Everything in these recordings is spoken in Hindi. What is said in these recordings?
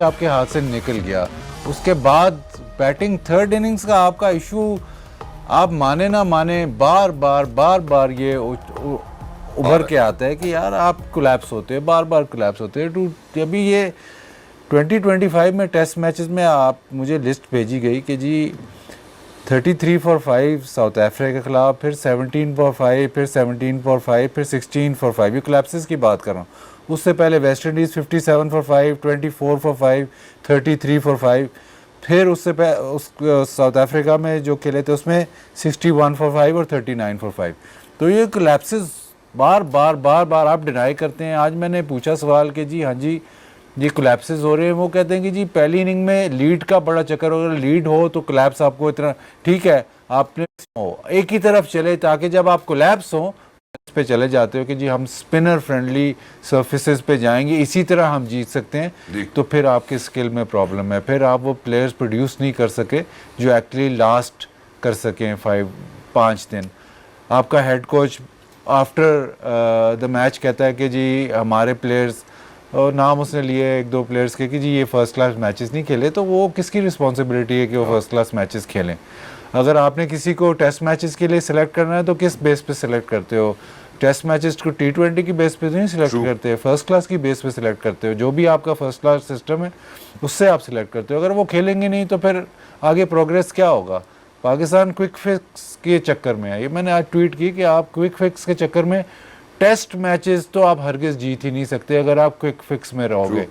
आपके हाथ से निकल गया। उसके बाद बैटिंग थर्ड इनिंग्स का आपका इशू, आप माने ना माने, बार बार ये उभर के आता है कि यार आप कोलैप्स होते हैं, बार बार कोलैप्स होते हैं। अभी ये 2025 में टेस्ट मैचेस में आप मुझे लिस्ट भेजी गई कि जी 33 फॉर 5 साउथ अफ्रीका के खिलाफ, फिर 17 फॉर 5, फिर 17 फॉर 5, फिर 16 फॉर 5, ये कोलैप्सेस की बात कर रहा हूँ। उससे पहले West Indies 57 for 5, 24 for 5, 33 for 5, फिर उससे उस साउथ अफ्रीका में जो खेले थे उसमें 61 फॉर 5 और 39 फॉर 5। तो ये कोलैप्सेस बार आप डिनाई करते हैं। आज मैंने पूछा सवाल कि जी हाँ जी ये कोलैप्सेस हो रहे हैं, वो कहते हैं कि जी पहली इनिंग में लीड का बड़ा चक्कर, अगर लीड हो तो कोलैप्स आपको इतना ठीक है, आपने एक ही तरफ चले ताकि जब आप कोलैप्स हो इस पे चले जाते हो कि जी हम स्पिनर फ्रेंडली सर्फेसेस पे जाएंगे, इसी तरह हम जीत सकते हैं, तो फिर आपके स्किल में प्रॉब्लम है, फिर आप वो प्लेयर्स प्रोड्यूस नहीं कर सके जो एक्चुअली लास्ट कर सकें 5 दिन। आपका head coach after the match कहता है कि जी हमारे प्लेयर्स, और नाम उसने लिए 1-2 प्लेयर्स के कि जी ये फर्स्ट क्लास मैचेस नहीं खेले, तो वो किसकी रिस्पॉन्सिबिलिटी है कि वो फर्स्ट क्लास मैचेस खेलें? अगर आपने किसी को टेस्ट मैचेस के लिए सिलेक्ट करना है तो किस बेस पे सिलेक्ट करते हो? टेस्ट मैचेस को T20 की बेस पे नहीं सिलेक्ट करते, फर्स्ट क्लास की बेस पे सिलेक्ट करते हो। जो भी आपका फर्स्ट क्लास सिस्टम है उससे आप सिलेक्ट करते हो। अगर वो खेलेंगे नहीं तो फिर आगे प्रोग्रेस क्या होगा? पाकिस्तान क्विक फिक्स के चक्कर में है। ये मैंने आज ट्वीट की कि आप क्विक फिक्स के चक्कर में टेस्ट मैचेस तो आप हरगिज जीत ही नहीं सकते अगर आप क्विक फिक्स में रहोगे।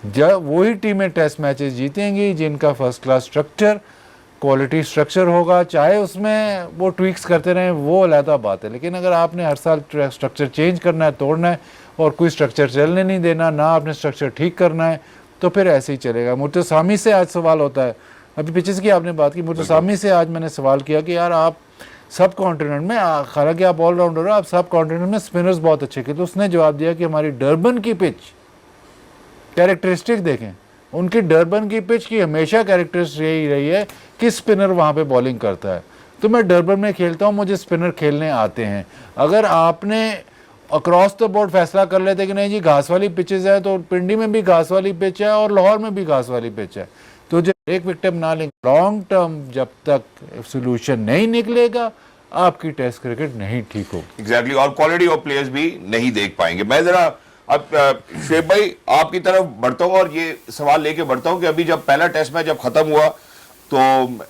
जब वही टीमें टेस्ट मैचेस जीतेंगी जिनका first class structure, quality structure होगा, चाहे उसमें वो ट्विक्स करते रहें, वो अलग बात है। लेकिन अगर आपने हर साल स्ट्रक्चर चेंज करना है, तोड़ना है, और कोई स्ट्रक्चर चलने नहीं देना, ना आपने स्ट्रक्चर ठीक करना है, तो फिर ऐसे ही चलेगा। मुर्तज़ामी से आज सवाल होता है, अभी पिचेस की आपने बात की, मुर्तज़ामी से आज मैंने सवाल किया कि यार आप सब कॉन्टिनेंट में, हालांकि आप ऑलराउंडर हो, आप सब कॉन्टिनेंट में स्पिनर्स बहुत अच्छे थे। तो उसने जवाब दिया कि हमारी डरबन की पिच कैरेक्टरिस्टिक देखें, उनकी डरबन की पिच की हमेशा कैरेक्टरिस्टिक यही रही है कि स्पिनर वहाँ पे बॉलिंग करता है। तो मैं डरबन में खेलता हूँ, मुझे स्पिनर खेलने आते हैं। अगर आपने अक्रॉस द बोर्ड फैसला कर लेते कि नहीं जी घास वाली पिचेज है, तो पिंडी में भी घास वाली पिच है और लाहौर में भी घास वाली पिच है, तो जब एक विकेट ना लेंगे, लॉन्ग टर्म जब तक सोल्यूशन नहीं निकलेगा आपकी टेस्ट क्रिकेट नहीं ठीक होगी। एग्जैक्टली, और क्वालिटी ऑफ प्लेयर्स भी नहीं देख पाएंगे। मैं जरा अब शुएब भाई आपकी तरफ बढ़ता हूँ और ये सवाल लेके बढ़ता हूँ कि अभी जब पहला टेस्ट मैच जब खत्म हुआ तो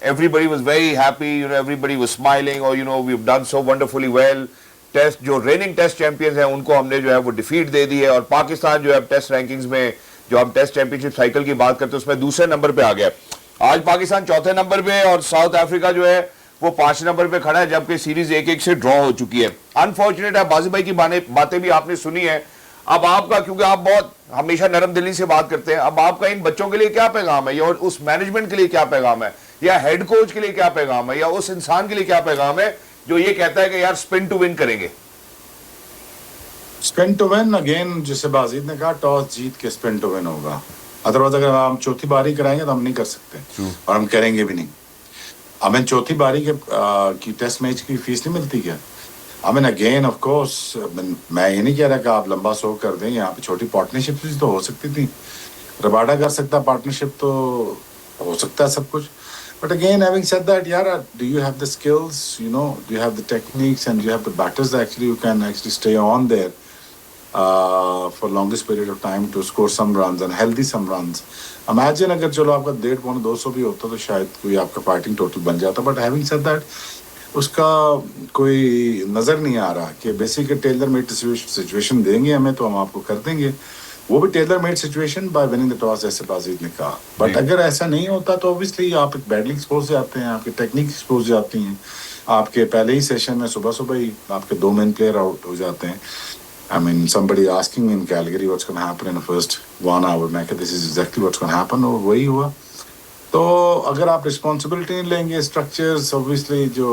everybody was very happy, you know, everybody was smiling, और you know we have done so wonderfully well. Test जो रेनिंग टेस्ट चैंपियंस हैं उनको हमने जो है वो डिफीट दे दी है, और पाकिस्तान जो है टेस्ट रैंकिंग्स में, जो हम टेस्ट चैंपियनशिप साइकिल की बात करते हैं उसमें दूसरे नंबर पे आ गया। आज पाकिस्तान चौथे नंबर पे और साउथ अफ्रीका जो है वो 5 नंबर पे खड़ा है, जबकि सीरीज 1-1 से ड्रॉ हो चुकी है। अनफॉर्चुनेट है, बाजी भाई की बातें भी आपने सुनी है। अब आपका, क्योंकि आप बहुत हमेशा नरम दिली से बात करते हैं, अब आपका इन बच्चों के लिए क्या पैगाम है, या उस मैनेजमेंट के लिए क्या पैगाम है, या हेड कोच के लिए क्या पैगाम है, या उस इंसान के लिए क्या पैगाम है जो ये कहता है कि यार स्पिन टू विन करेंगे? स्पिन टू विन अगेन, जैसे बाजीद ने कहा, टॉस जीत के स्पिन टू विन होगा। अदरवाइज अगर हम चौथी बारी कराएंगे तो हम नहीं कर सकते, और हम करेंगे भी नहीं। हमें चौथी बारी की टेस्ट मैच की फीस नहीं मिलती क्या? I mean again of course, मैं ये नहीं कह रहा कि आप लंबा शो कर दें, यहाँ पे छोटी पार्टनरशिप भी तो हो सकती थी। रबाडा कर सकता पार्टनरशिप, तो हो सकता है सब कुछ। But again having said that, यार do you have the skills, you know, do you have the techniques and you have the batters actually you can actually stay on there for longest period of time to score some runs and healthy some runs. Imagine अगर चलो आपका 150-200 भी होता तो शायद कोई आपका फाइटिंग टोटल बन जाता। बट हैविंग सेड दैट, उसका कोई नज़र नहीं आ रहा कि बेसिकली टेलर मेड सिचुएशन देंगे हमें तो हम आपको कर देंगे, वो भी tailor made situation bye winning the toss, जैसे बाजीद ने कहा। बट अगर ऐसा नहीं होता तो ऑब्वियसली आप बैडली एक्सपोज जाते हैं, आपकी टेक्निक एक्सपोज जाती हैं, आपके पहले ही सेशन में सुबह ही आपके 2 मेन प्लेयर आउट हो जाते हैं। I mean, somebody asking me in Calgary what's going to happen in the first 1 hour. मैं कहता, this is exactly what's going to happen, और वही हुआ। तो अगर आप रिस्पॉन्सिबिलिटी नहीं लेंगे, स्ट्रक्चर्स ऑब्वियसली जो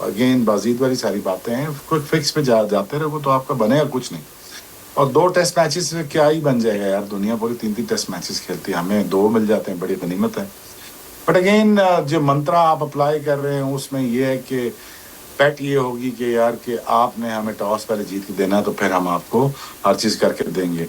अगेन बाजीद वाली सारी बातें हैं, क्विक फिक्स पे जाते रहो तो आपका बनेगा कुछ नहीं। और 2 टेस्ट मैचेस में क्या ही बन जाएगा यार, दुनिया पूरी 3-3 टेस्ट मैचेस खेलती है, हमें 2 मिल जाते हैं, बड़ी गनीमत है। बट अगेन जो मंत्रा आप अप्लाई कर रहे हैं उसमें यह है कि पैट ये होगी कि यार कि आपने हमें टॉस पहले जीत के देना है तो फिर हम आपको हर चीज़ करके देंगे।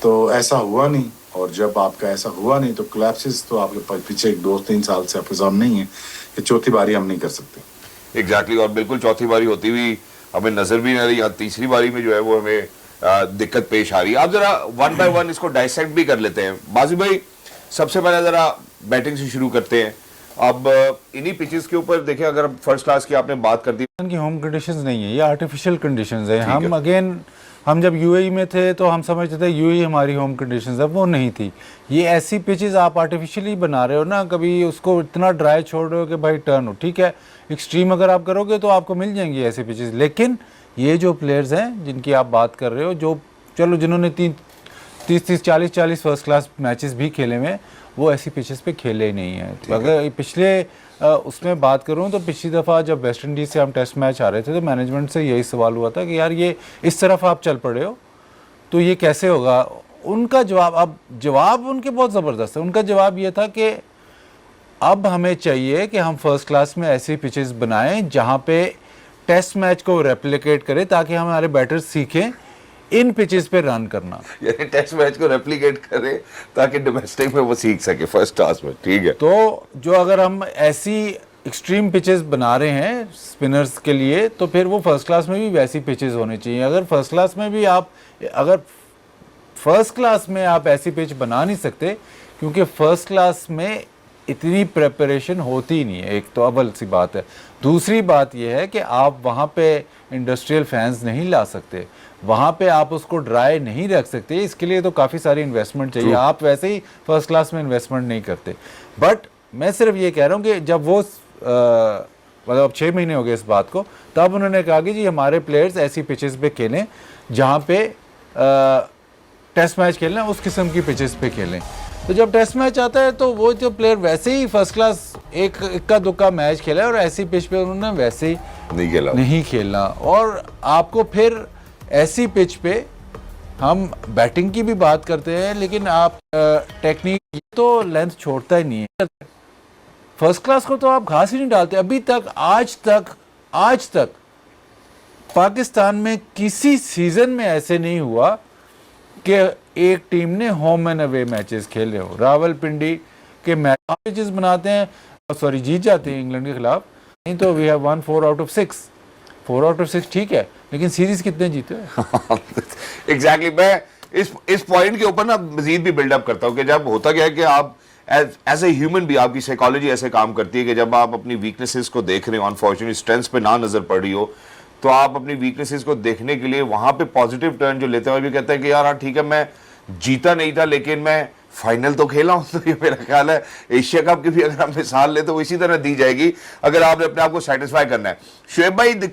तो ऐसा हुआ नहीं, और जब आपका ऐसा हुआ नहीं तो क्लैप्सिस तो आपके पीछे 2-3 साल से आपके सामने नहीं है कि चौथी बारी हम नहीं कर सकते। एग्जैक्टली और बिल्कुल चौथी बारी होती हुई हमें नजर भी नहीं आ रही, या तीसरी बारी में जो है वो हमें दिक्कत पेश आ रही है। आप जरा वन बाय वन इसको डाइसेक्ट भी कर लेते हैं। बाजी भाई, सबसे पहले जरा बैटिंग से शुरू करते हैं। अब इन्हीं पिचेस के ऊपर देखें, अगर फर्स्ट क्लास की आपने बात कर दी की होम कंडीशंस नहीं है, ये आर्टिफिशियल कंडीशंस है। हम जब यूएई में थे तो हम समझते थे यूएई हमारी होम कंडीशंस है, वो नहीं थी। ये ऐसी पिचेस आप आर्टिफिशियली बना रहे हो ना, कभी उसको इतना ड्राई छोड़ रहे हो कि भाई टर्न हो, ठीक है एक्सट्रीम अगर आप करोगे तो आपको मिल जाएंगी ऐसी पिचेस। लेकिन ये जो प्लेयर्स हैं जिनकी आप बात कर रहे हो, जो चलो जिन्होंने 30-30 40-40 फर्स्ट क्लास मैचेस भी खेले हुए, वो ऐसी पिचेस पे खेले ही नहीं है। अगर पिछले उसमें बात करूं तो पिछली दफ़ा जब वेस्ट इंडीज़ से हम टेस्ट मैच आ रहे थे तो मैनेजमेंट से यही सवाल हुआ था कि यार ये इस तरफ आप चल पड़े हो तो ये कैसे होगा। उनका जवाब उनके बहुत ज़बरदस्त है। उनका जवाब ये था कि अब हमें चाहिए कि हम फर्स्ट क्लास में ऐसी पिचेस बनाएं जहां पे टेस्ट मैच को रेप्लिकेट करें, ताकि हमारे बैटर्स सीखें इन पिचेस पे रन करना, यानी टेस्ट मैच को रेप्लिकेट करें ताकि डोमेस्टिक में वो सीख सके फर्स्ट क्लास में। ठीक है, तो जो अगर हम ऐसी एक्सट्रीम पिचेस बना रहे हैं स्पिनर्स के लिए, तो फिर वो फर्स्ट क्लास में भी वैसी पिचेस होनी चाहिए। अगर फर्स्ट क्लास में आप ऐसी पिच बना नहीं सकते, क्योंकि फर्स्ट क्लास में इतनी प्रिपरेशन होती ही नहीं है, एक तो अव्वल सी बात है। दूसरी बात यह है कि आप वहाँ पे इंडस्ट्रियल फैंस नहीं ला सकते, वहाँ पे आप उसको ड्राई नहीं रख सकते, इसके लिए तो काफ़ी सारी इन्वेस्टमेंट चाहिए। आप वैसे ही फर्स्ट क्लास में इन्वेस्टमेंट नहीं करते। बट मैं सिर्फ ये कह रहा हूँ कि जब वो मतलब अब 6 महीने हो गए इस बात को, तब उन्होंने कहा कि जी हमारे प्लेयर्स ऐसी पिचेस पे खेलें जहाँ पे टेस्ट मैच खेलना है, उस किस्म की पिचेस पे खेलें। तो जब टेस्ट मैच आता है तो वो जो प्लेयर वैसे ही फर्स्ट क्लास एक इक्का दुक्का मैच खेला है और ऐसी पिच पे उन्होंने वैसे ही नहीं खेलना। और आपको फिर ऐसी पिच पे हम बैटिंग की भी बात करते हैं, लेकिन आप टेक्निक तो लेंथ छोड़ता ही नहीं है। फर्स्ट क्लास को तो आप घास ही नहीं डालते। अभी तक आज तक पाकिस्तान में किसी सीजन में ऐसे नहीं हुआ कि एक टीम ने होम एंड अवे मैचेस खेले हो। रावलपिंडी के मैचेस बनाते हैं, सॉरी जीत जाते हैं इंग्लैंड के खिलाफ, नहीं तो we have one 4 out of 6 ठीक है, लेकिन सीरीज कितने जीते हैं? एग्जैक्टली मैं इस पॉइंट के ऊपर ना मजीद भी बिल्डअप करता हूँ कि जब होता क्या है कि आप एज ए ह्यूमन भी आपकी साइकोलॉजी ऐसे काम करती है कि जब आप अपनी वीकनेसेस को देख रहे हो, अनफॉर्चुनेटली स्ट्रेंथ्स पे ना नजर पड़ रही हो, तो आप अपनी वीकनेसेस को देखने के लिए वहां पे पॉजिटिव टर्न जो लेते हैं, भी कहते हैं कि यार हाँ ठीक है, मैं जीता नहीं था लेकिन मैं फाइनल तो खेला हूं। तो ये मेरा ख्याल है एशिया कप की भी अगर आप मिसाल ले तो वो इसी तरह दी जाएगी अगर आपने अपने आप को सेटिस्फाई करना है। शुएब भाई, द